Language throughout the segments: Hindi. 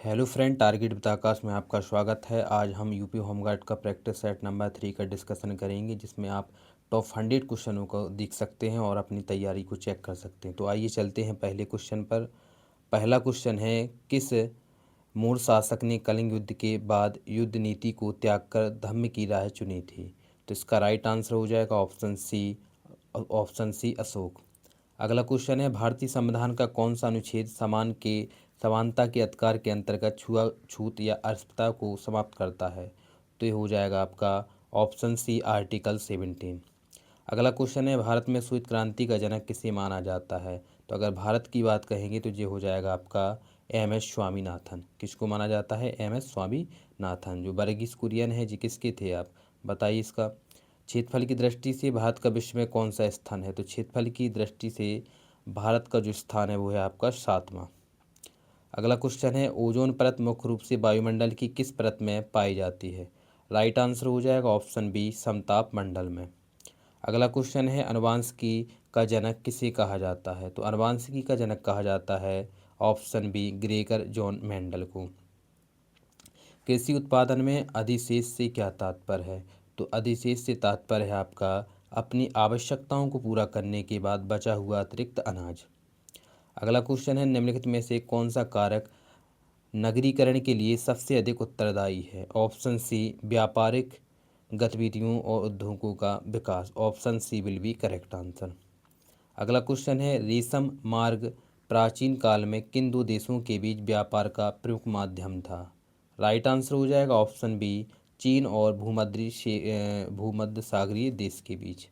हेलो फ्रेंड, टारगेट विद आकाश में आपका स्वागत है। आज हम यूपी होमगार्ड का प्रैक्टिस सेट नंबर 3 का डिस्कशन करेंगे, जिसमें आप टॉप 100 क्वेश्चनों को देख सकते हैं और अपनी तैयारी को चेक कर सकते हैं। तो आइए चलते हैं पहले क्वेश्चन पर। पहला क्वेश्चन है, किस मूल शासक ने कलिंग युद्ध के बाद युद्ध नीति को त्याग कर धम्म की राह चुनी थी? तो इसका राइट आंसर हो जाएगा ऑप्शन सी अशोक। अगला क्वेश्चन है, भारतीय संविधान का कौन सा अनुच्छेद समानता के अधिकार के अंतर्गत छूआछूत या अस्पृश्यता को समाप्त करता है? तो ये हो जाएगा आपका ऑप्शन सी आर्टिकल 17। अगला क्वेश्चन है, भारत में श्वेत क्रांति का जनक किसे माना जाता है? तो अगर भारत की बात कहेंगे तो ये हो जाएगा आपका एम एस स्वामीनाथन। किसको माना जाता है? M S Swaminathan. जो वर्गीस कुरियन है जी, किसके थे आप बताइए इसका। क्षेत्रफल की दृष्टि से भारत का विश्व में कौन सा स्थान है? तो क्षेत्रफल की दृष्टि से भारत का जो स्थान है वो है आपका 7वां। अगला क्वेश्चन है, ओजोन परत मुख्य रूप से वायुमंडल की किस परत में पाई जाती है? राइट आंसर हो जाएगा ऑप्शन बी समताप मंडल में। अगला क्वेश्चन है, अनुवांशिकी का जनक किसे कहा जाता है? तो अनुवांशिकी का जनक कहा जाता है option B Gregor John Mendel को। कृषि उत्पादन में अधिशेष से क्या तात्पर्य है? तो अधिशेष से तात्पर्य है आपका अपनी आवश्यकताओं को पूरा करने के बाद बचा हुआ अतिरिक्त अनाज। अगला क्वेश्चन है, निम्नलिखित में से कौन सा कारक नगरीकरण के लिए सबसे अधिक उत्तरदायी है? ऑप्शन सी व्यापारिक गतिविधियों और उद्योगों का विकास। Option C will be correct answer. अगला क्वेश्चन है, रेशम मार्ग प्राचीन काल में किन दो देशों के बीच व्यापार का प्रमुख माध्यम था? राइट आंसर हो जाएगा ऑप्शन बी चीन और भूमध्य सागरीय देश के बीच।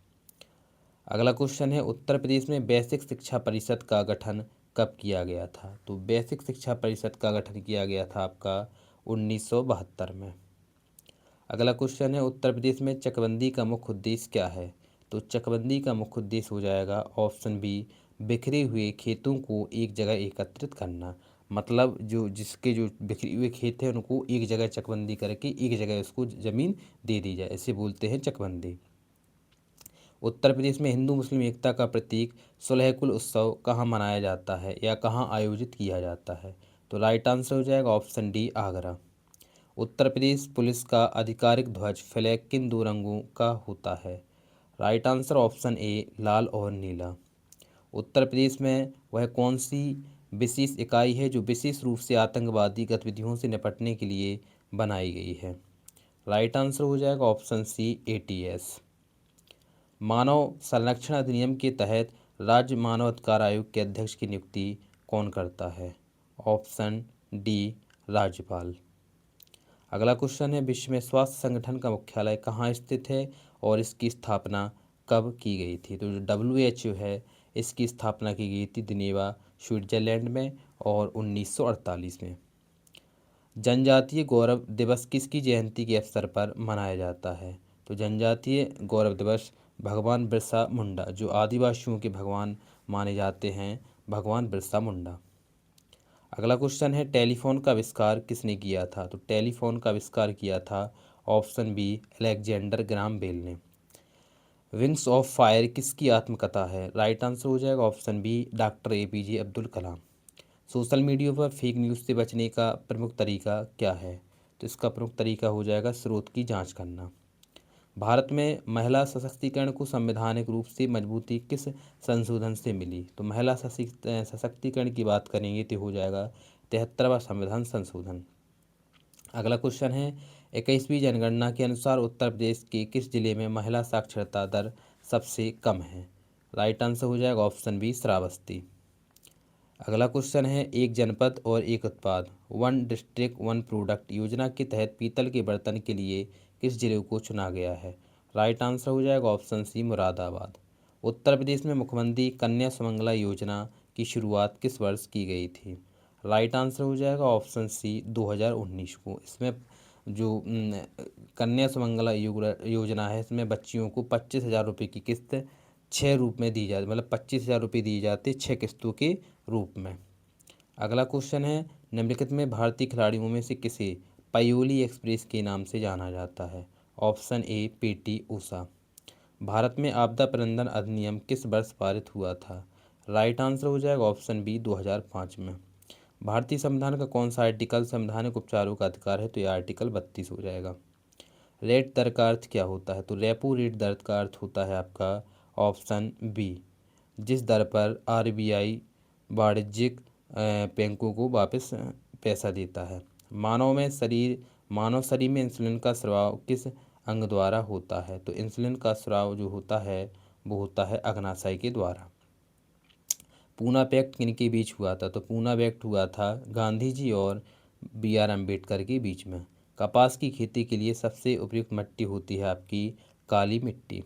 अगला क्वेश्चन है, उत्तर प्रदेश में बेसिक शिक्षा परिषद का गठन कब किया गया था? तो बेसिक शिक्षा परिषद का गठन किया गया था आपका 1972 में। अगला क्वेश्चन है, उत्तर प्रदेश में चकबंदी का मुख्य उद्देश्य क्या है? तो चकबंदी का मुख्य उद्देश्य हो जाएगा ऑप्शन बी बिखरे हुए खेतों को एक जगह एकत्रित करना। मतलब जो बिखरे हुए खेत हैं उनको एक जगह चकबंदी करके एक जगह उसको ज़मीन दे दी जाए, इसे बोलते हैं चकबंदी। उत्तर प्रदेश में हिंदू मुस्लिम एकता का प्रतीक सुलहकुल उत्सव कहाँ मनाया जाता है या कहाँ आयोजित किया जाता है? तो राइट आंसर हो जाएगा option D Agra. Uttar Pradesh police का आधिकारिक ध्वज फ्लैग किन दो रंगों का होता है? राइट आंसर ऑप्शन ए लाल और नीला। उत्तर प्रदेश में वह कौन सी विशेष इकाई है जो विशेष रूप से आतंकवादी गतिविधियों से निपटने के लिए बनाई गई है? राइट आंसर हो जाएगा ऑप्शन सी एटीएस। मानव संरक्षण अधिनियम के तहत राज्य मानव अधिकार आयोग के अध्यक्ष की नियुक्ति कौन करता है? ऑप्शन डी राज्यपाल। अगला क्वेश्चन है, विश्व में स्वास्थ्य संगठन का मुख्यालय कहाँ स्थित है और इसकी स्थापना कब की गई थी? तो जो WHO है इसकी स्थापना की गई थी जिनेवा स्विट्जरलैंड में और 1948 में। जनजातीय गौरव दिवस किसकी जयंती के अवसर पर मनाया जाता है? तो जनजातीय गौरव दिवस भगवान बिरसा मुंडा, जो आदिवासियों के भगवान माने जाते हैं, भगवान बिरसा मुंडा। अगला क्वेश्चन है, टेलीफोन का आविष्कार किसने किया था? तो टेलीफोन का आविष्कार किया था option B Alexander Graham Bell ने। विंग्स ऑफ फायर किसकी आत्मकथा है? राइट आंसर हो जाएगा option B doctor APJ Abdul Kalam. Social media पर फेक न्यूज़ से बचने का प्रमुख तरीका क्या है? तो इसका प्रमुख तरीका हो जाएगा स्रोत की जांच करना। भारत में महिला सशक्तिकरण को संवैधानिक रूप से मजबूती किस संशोधन से मिली? तो महिला सशक्तिकरण की बात करेंगे तो हो जाएगा 73वां संविधान संशोधन। अगला क्वेश्चन है, 21वीं जनगणना के अनुसार उत्तर प्रदेश के किस जिले में महिला साक्षरता दर सबसे कम है? राइट आंसर हो जाएगा ऑप्शन बी श्रावस्ती। अगला क्वेश्चन है, एक जनपद और एक उत्पाद वन डिस्ट्रिक्ट वन प्रोडक्ट योजना के तहत पीतल के बर्तन के लिए किस जिले को चुना गया है? राइट आंसर हो जाएगा ऑप्शन सी मुरादाबाद। उत्तर प्रदेश में मुख्यमंत्री कन्या सुमंगला योजना की शुरुआत किस वर्ष की गई थी? राइट आंसर हो जाएगा ऑप्शन सी 2019 को। इसमें जो कन्या सुमंगला योजना है इसमें बच्चियों को 25,000 रुपये की किस्त 6 रूप में दी जाती, मतलब 25,000 रुपये दिए जाते 6 किस्तों के रूप में। अगला क्वेश्चन है, निम्नलिखित में भारतीय खिलाड़ियों में से किसे पायोली एक्सप्रेस के नाम से जाना जाता है? Option A PT Usha. Bharat में आपदा प्रबंधन अधिनियम किस वर्ष पारित हुआ था? राइट आंसर हो जाएगा ऑप्शन बी 2005 में। भारतीय संविधान का कौन सा आर्टिकल संवैधानिक उपचारों का अधिकार है? तो ये आर्टिकल 32 हो जाएगा। रेट दर का अर्थ क्या होता है? तो रेपो रेट दर का अर्थ होता है आपका ऑप्शन बी, जिस दर पर आरबीआई वाणिज्यिक बैंकों को वापस पैसा देता है। मानव शरीर में इंसुलिन का स्राव किस अंग द्वारा होता है? तो इंसुलिन का स्राव जो होता है वो होता है अग्नाशय के द्वारा। पूना पैक्ट किनके बीच हुआ था? तो पूना पैक्ट हुआ था गांधी जी और बी आर अम्बेडकर के बीच में। कपास की खेती के लिए सबसे उपयुक्त मिट्टी होती है आपकी काली मिट्टी।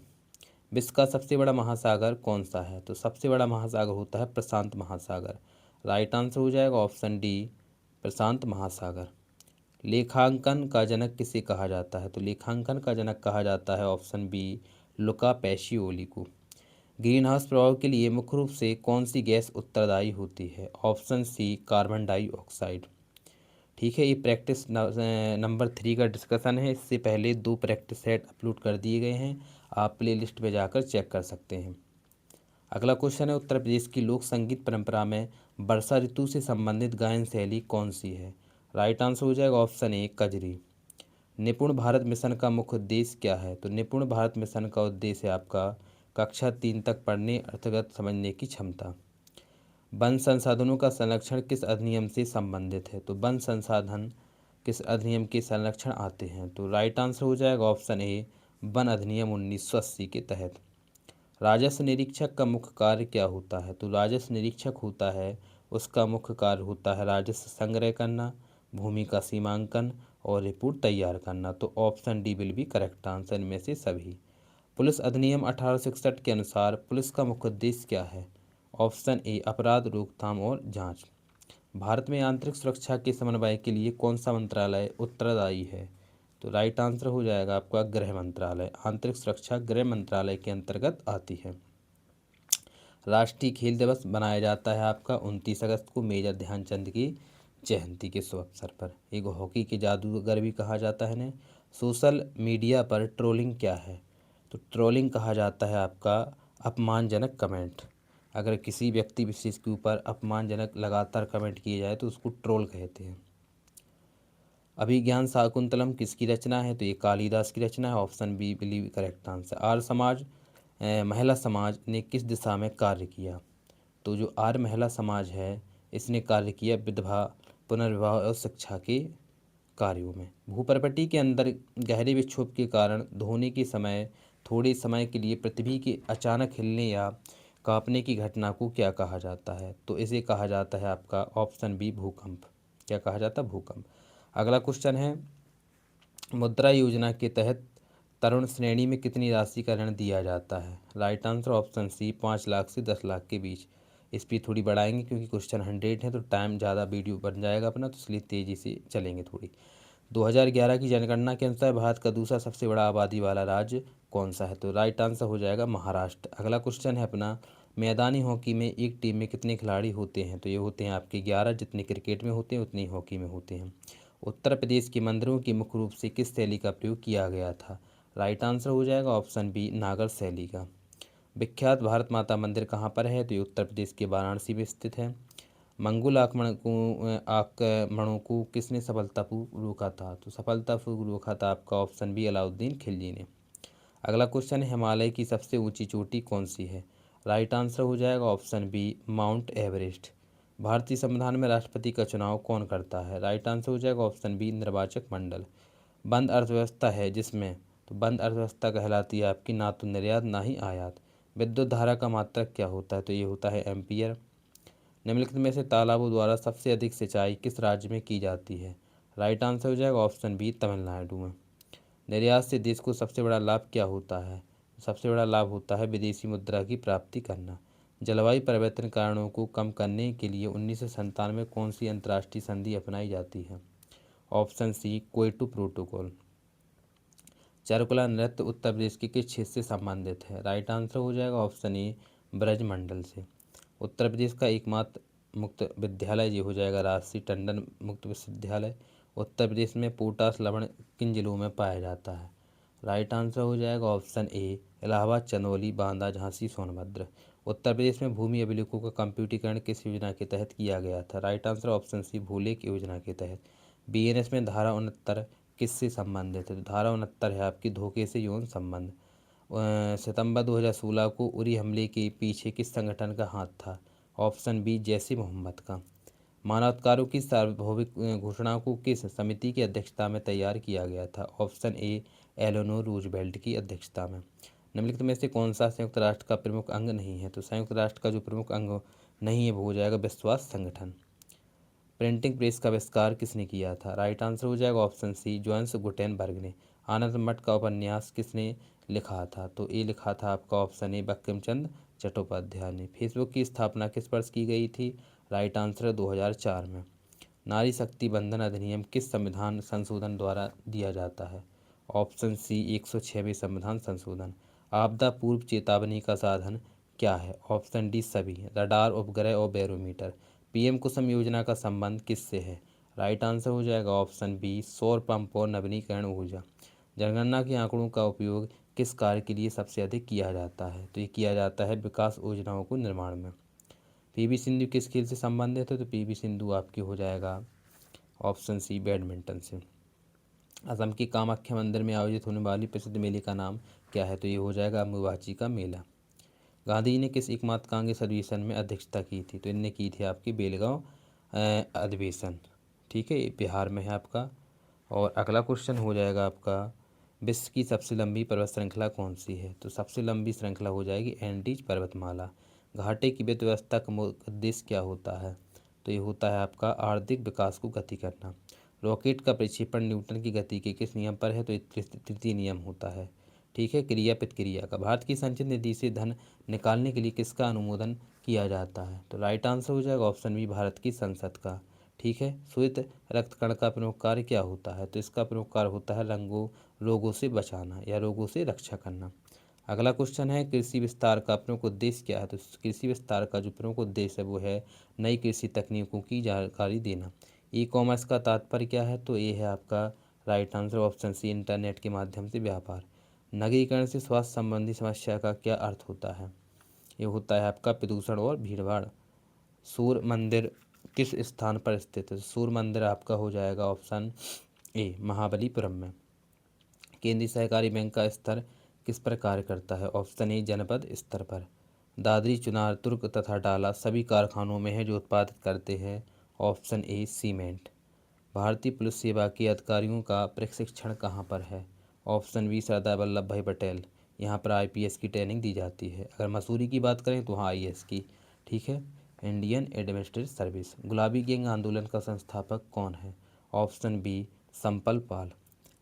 विश्व का सबसे बड़ा महासागर कौन सा है? तो सबसे बड़ा महासागर होता है प्रशांत महासागर। राइट आंसर हो जाएगा ऑप्शन डी, प्रशांत महासागर। लेखांकन का जनक किसे कहा जाता है? तो लेखांकन का जनक कहा जाता है ऑप्शन बी, लुका पैसिओली को। ग्रीन हाउस प्रभाव के लिए मुख्य रूप से कौन सी गैस उत्तरदायी होती है? Option C, carbon dioxide. ठीक है, ये प्रैक्टिस नंबर 3 का डिस्कशन है। इससे पहले 2 प्रैक्टिस सेट अपलोड कर दिए गए हैं, आप प्ले लिस्ट में जाकर चेक कर सकते हैं। अगला क्वेश्चन है, उत्तर प्रदेश की लोक संगीत परंपरा में वर्षा ऋतु से संबंधित गायन शैली कौन सी है? राइट आंसर हो जाएगा ऑप्शन ए, कजरी। निपुण भारत मिशन का मुख्य उद्देश्य क्या है? तो निपुण भारत मिशन का उद्देश्य है आपका कक्षा 3 तक पढ़ने, अर्थगत समझने की क्षमता। वन संसाधनों का संरक्षण किस अधिनियम से संबंधित है? तो वन संसाधन किस अधिनियम के संरक्षण आते हैं? तो राइट आंसर हो जाएगा ऑप्शन ए, वन अधिनियम 1980 के तहत। राजस्व निरीक्षक का मुख्य कार्य क्या होता है? तो राजस्व निरीक्षक होता है, उसका मुख्य कार्य होता है राजस्व संग्रह करना, भूमि का सीमांकन और रिपोर्ट तैयार करना। तो option D will be correct answer इनमें से सभी। पुलिस अधिनियम 1861 के अनुसार पुलिस का मुख्य उद्देश्य क्या है? ऑप्शन ए, अपराध रोकथाम और जांच। भारत में आंतरिक सुरक्षा के समन्वय के लिए कौन सा मंत्रालय उत्तरदायी है? तो राइट आंसर हो जाएगा आपका गृह मंत्रालय। आंतरिक सुरक्षा गृह मंत्रालय के अंतर्गत आती है। राष्ट्रीय खेल दिवस मनाया जाता है आपका 29 अगस्त को मेजर ध्यानचंद की जयंती के शुभ अवसर पर। एक हॉकी के जादूगर भी कहा जाता है इन्हें। सोशल मीडिया पर ट्रोलिंग क्या है? तो ट्रोलिंग कहा जाता है आपका अपमानजनक कमेंट। अगर किसी व्यक्ति विशेष के ऊपर अपमानजनक लगातार कमेंट किए जाए तो उसको ट्रोल कहते हैं। अभिज्ञान शाकुंतलम किसकी रचना है? तो ये कालिदास की रचना है। Option B believe correct answer. Arya Samaj Mahila समाज ने किस दिशा में कार्य किया? तो जो आर्य महिला समाज है इसने कार्य किया विधवा पुनर्विवाह और शिक्षा के कार्यों में। भूपर्पटी के अंदर गहरे विक्षोभ के कारण धोने के समय थोड़े समय के लिए पृथ्वी के अचानक हिलने या कांपने की घटना को क्या कहा जाता है? तो इसे कहा जाता है आपका ऑप्शन बी, भूकंप। क्या कहा जाता है? भूकंप। अगला क्वेश्चन है, मुद्रा योजना के तहत तरुण श्रेणी में कितनी राशि का ऋण दिया जाता है? Right answer option C, 5 lakh से 10 लाख के बीच। इस पर थोड़ी बढ़ाएंगे क्योंकि क्वेश्चन 100 है तो टाइम ज़्यादा वीडियो बन जाएगा अपना, तो इसलिए तेज़ी से चलेंगे थोड़ी। 2011 की जनगणना के अनुसार भारत का दूसरा सबसे बड़ा आबादी वाला राज्य कौन सा है? तो राइट आंसर हो जाएगा महाराष्ट्र। अगला क्वेश्चन है अपना, मैदानी हॉकी में एक टीम में कितने खिलाड़ी होते हैं? तो ये होते हैं आपके 11, जितने क्रिकेट में होते हैं उतने ही हॉकी में होते हैं। उत्तर प्रदेश के मंदिरों की मुख्य रूप से किस शैली का प्रयोग किया गया था? राइट आंसर हो जाएगा ऑप्शन बी, नागर शैली का। विख्यात भारत माता मंदिर कहाँ पर है? तो ये उत्तर प्रदेश के वाराणसी में स्थित है। मंगोल आक्रमणों को किसने सफलतापूर्वक रोका था? तो सफलतापूर्वक रोका था आपका ऑप्शन बी, अलाउद्दीन खिलजी ने। अगला क्वेश्चन है, हिमालय की सबसे ऊंची चोटी कौन सी है? राइट आंसर हो जाएगा ऑप्शन बी, माउंट एवरेस्ट। भारतीय संविधान में राष्ट्रपति का चुनाव कौन करता है? राइट आंसर हो जाएगा ऑप्शन बी, निर्वाचक मंडल। बंद अर्थव्यवस्था है जिसमें, तो बंद अर्थव्यवस्था कहलाती है आपकी ना तो निर्यात ना ही आयात। विद्युत धारा का मात्रक क्या होता है? तो ये होता है एम्पियर। निम्नलिखित में से तालाबों द्वारा सबसे अधिक सिंचाई किस राज्य में की जाती है? राइट आंसर हो जाएगा ऑप्शन बी, तमिलनाडु में। निर्यात से देश को सबसे बड़ा लाभ क्या होता है? सबसे बड़ा लाभ होता है विदेशी मुद्रा की प्राप्ति करना। जलवायु परिवर्तन कारणों को कम करने के लिए 1997 में कौन सी अंतर्राष्ट्रीय संधि अपनाई जाती है? Option C, Kyoto Protocol. चारुकला नृत्य उत्तर प्रदेश के किस क्षेत्र से संबंधित है? राइट आंसर हो जाएगा ऑप्शन ए, ब्रजमंडल से। उत्तर प्रदेश का एकमात्र मुक्त विद्यालय ये हो जाएगा राजसी टंडन मुक्त विश्वविद्यालय। उत्तर प्रदेश में पोटास लवण किन जिलों में पाया जाता है? राइट आंसर हो जाएगा ऑप्शन ए, इलाहाबाद, चंदौली, बांदा, झांसी, सोनभद्र। उत्तर प्रदेश में भूमि अभिलेखों का कंप्यूटरीकरण किस योजना के तहत किया गया था? राइट आंसर ऑप्शन सी, भूलेख योजना के तहत। बीएनएस में धारा 69 किससे संबंधित है? तो धारा 69 है आपकी धोखे से यौन संबंध। सितंबर 2016 को उरी हमले के पीछे किस संगठन का हाथ था? ऑप्शन बी, जैश ए मोहम्मद का। मानवाधिकारों की सार्वभौमिक घोषणा को किस समिति की अध्यक्षता में तैयार किया गया था? ऑप्शन ए, एलेनोर रूजवेल्ट की अध्यक्षता में। निम्नलिखित में से कौन सा संयुक्त राष्ट्र का प्रमुख अंग नहीं है? तो संयुक्त राष्ट्र का जो प्रमुख अंग नहीं है वो हो जाएगा विश्वास संगठन। प्रिंटिंग प्रेस का आविष्कार किसने किया था? राइट आंसर हो जाएगा ऑप्शन सी, जोहान्स गुटेनबर्ग ने। आनंद मठ का उपन्यास किसने लिखा था? तो ये लिखा था आपका ऑप्शन ए, बंकिम चंद्र चट्टोपाध्याय ने। फेसबुक की स्थापना किस वर्ष की गई थी? राइट आंसर 2004 में। नारी शक्ति बंधन अधिनियम किस संविधान संशोधन द्वारा दिया जाता है? ऑप्शन सी, 106वें संविधान संशोधन। आपदा पूर्व चेतावनी का साधन क्या है? ऑप्शन डी, सभी रडार, उपग्रह और बैरोमीटर। पीएम कुसुम योजना का संबंध किससे है? राइट आंसर हो जाएगा ऑप्शन बी, सौर पंप और नवीनीकरण ऊर्जा। जनगणना के आंकड़ों का उपयोग किस कार्य के लिए सबसे अधिक किया जाता है? तो ये किया जाता है विकास योजनाओं को निर्माण में। पीवी सिंधु किस खेल से संबंधित है? तो पीवी सिंधु आपकी हो जाएगा ऑप्शन सी, बैडमिंटन से। असम के कामाख्या मंदिर में आयोजित होने वाली प्रसिद्ध मेले का नाम क्या है? तो ये हो जाएगा अम्बुबाची का मेला। गांधी जी ने किस एकमात्र कांग्रेस अधिवेशन में अध्यक्षता की थी? तो इनने की थी आपकी बेलगांव अधिवेशन। ठीक है, ये बिहार में है आपका। और अगला क्वेश्चन हो जाएगा आपका, विश्व की सबसे लंबी पर्वत श्रृंखला कौन सी है? तो सबसे लंबी श्रृंखला हो जाएगी एंडीज पर्वतमाला। घाटे की वित्त व्यवस्था का मुख्य उद्देश्य क्या होता है? तो ये होता है आपका आर्थिक विकास को गति करना। रॉकेट का प्रक्षेपण न्यूटन की गति के किस नियम पर है? तो ये तृतीय नियम होता है। ठीक है, क्रिया प्रतिक्रिया का। भारत की संचित निधि से धन निकालने के लिए किसका अनुमोदन किया जाता है? तो राइट आंसर हो जाएगा ऑप्शन बी, भारत की संसद का। ठीक है, श्वेत रक्त कण का प्रमुख कार्य क्या होता है? तो इसका प्रमुख कार्य होता है रोगों से बचाना या रोगों से रक्षा करना। अगला क्वेश्चन है, कृषि विस्तार का प्रमुख उद्देश्य क्या है? तो कृषि विस्तार का जो प्रमुख उद्देश्य है वो है नई कृषि तकनीकों की जानकारी देना। ई कॉमर्स का तात्पर्य क्या है? तो ये है आपका right answer option C, internet के माध्यम से व्यापार। नगरीकरण से स्वास्थ्य संबंधी समस्या का क्या अर्थ होता है? ये होता है आपका प्रदूषण और भीड़भाड़। सूर्य मंदिर किस स्थान पर स्थित है? सूर्य मंदिर आपका हो जाएगा ऑप्शन ए, महाबलीपुरम में। केंद्रीय सहकारी बैंक का स्तर किस पर कार्य करता है? ऑप्शन ए, जनपद स्तर पर। दादरी, चुनार, तुर्क तथा डाला सभी कारखानों में है जो उत्पादित करते हैं। Option A, cement. भारतीय पुलिस सेवा के अधिकारियों का प्रशिक्षण कहाँ पर है? ऑप्शन बी, सरदार वल्लभ भाई पटेल। यहाँ पर आईपीएस की ट्रेनिंग दी जाती है। अगर मसूरी की बात करें तो हाँ, आईएएस की। ठीक है, इंडियन एडमिनिस्ट्रेटिव सर्विस। गुलाबी गैंग आंदोलन का संस्थापक कौन है? ऑप्शन बी, संपल पाल।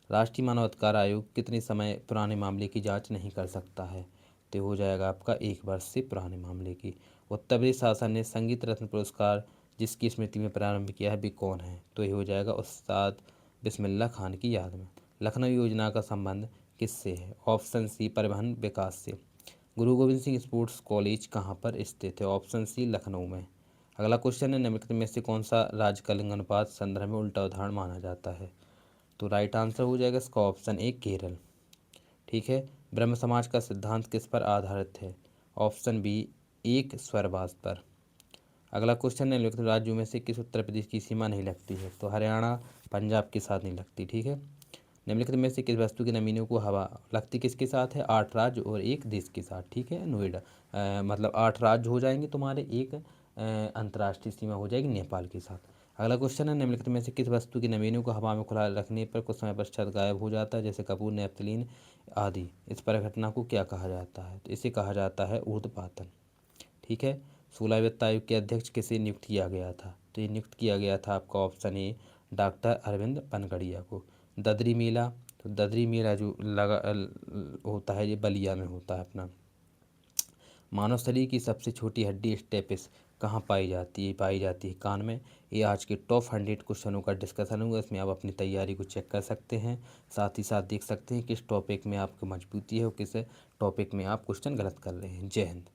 राष्ट्रीय मानवाधिकार आयोग कितने समय पुराने मामले की जांच नहीं कर सकता है? तो हो जाएगा आपका 1 वर्ष से पुराने मामले की। उत्तर प्रदेश शासन ने संगीत रत्न पुरस्कार जिसकी स्मृति में प्रारंभ किया है भी कौन है? तो ये हो जाएगा उस्ताद बिस्मिल्लाह खान की याद में। लखनऊ योजना का संबंध किससे है? ऑप्शन सी, परिवहन विकास से। गुरु गोविंद सिंह स्पोर्ट्स कॉलेज कहाँ पर स्थित है? ऑप्शन सी, लखनऊ में। अगला क्वेश्चन है, निम्नलिखित में से कौन सा राज्य का लिंगानुपात संदर्भ में उल्टा उदाहरण माना जाता है? तो राइट आंसर हो जाएगा इसका ऑप्शन ए, केरल। ठीक है, ब्रह्म समाज का सिद्धांत किस पर आधारित है? ऑप्शन बी, एक स्वरवास पर। अगला क्वेश्चन है, निम्नलिखित राज्यों में से किस उत्तर प्रदेश की सीमा नहीं लगती है? तो हरियाणा पंजाब के साथ नहीं लगती। ठीक है, निम्नलिखित में से किस वस्तु के नमूने को हवा लगती किसके साथ है? 8 राज्य और एक देश के साथ। ठीक है, नोएडा मतलब 8 राज्य हो जाएंगे तुम्हारे, एक अंतर्राष्ट्रीय सीमा हो जाएगी नेपाल के साथ। अगला क्वेश्चन है, निम्नलिखित में से किस वस्तु के नमूने को हवा में खुला रखने पर कुछ समय पश्चात गायब हो जाता है, जैसे कपूर, नैप्थलीन आदि? इस परिघटना को क्या कहा जाता है? तो इसे कहा जाता है ऊर्ध्वपातन। ठीक है, 16वें वित्त आयोग के अध्यक्ष किसे नियुक्त किया गया था? तो ये नियुक्त किया गया था आपका option A, doctor Arvind Panagariya को। ददरी मेला, तो ददरी मेला जो होता है ये बलिया में होता है अपना। मानव शरीर की सबसे छोटी हड्डी स्टेपिस कहाँ पाई जाती है? पाई जाती है कान में। ये आज के टॉप 100 क्वेश्चनों का डिस्कशन हुआ, इसमें आप अपनी तैयारी को चेक कर सकते हैं। साथ ही साथ देख सकते हैं किस टॉपिक में आपकी मजबूती है और किस टॉपिक में आप क्वेश्चन गलत कर रहे हैं। जय हिंद।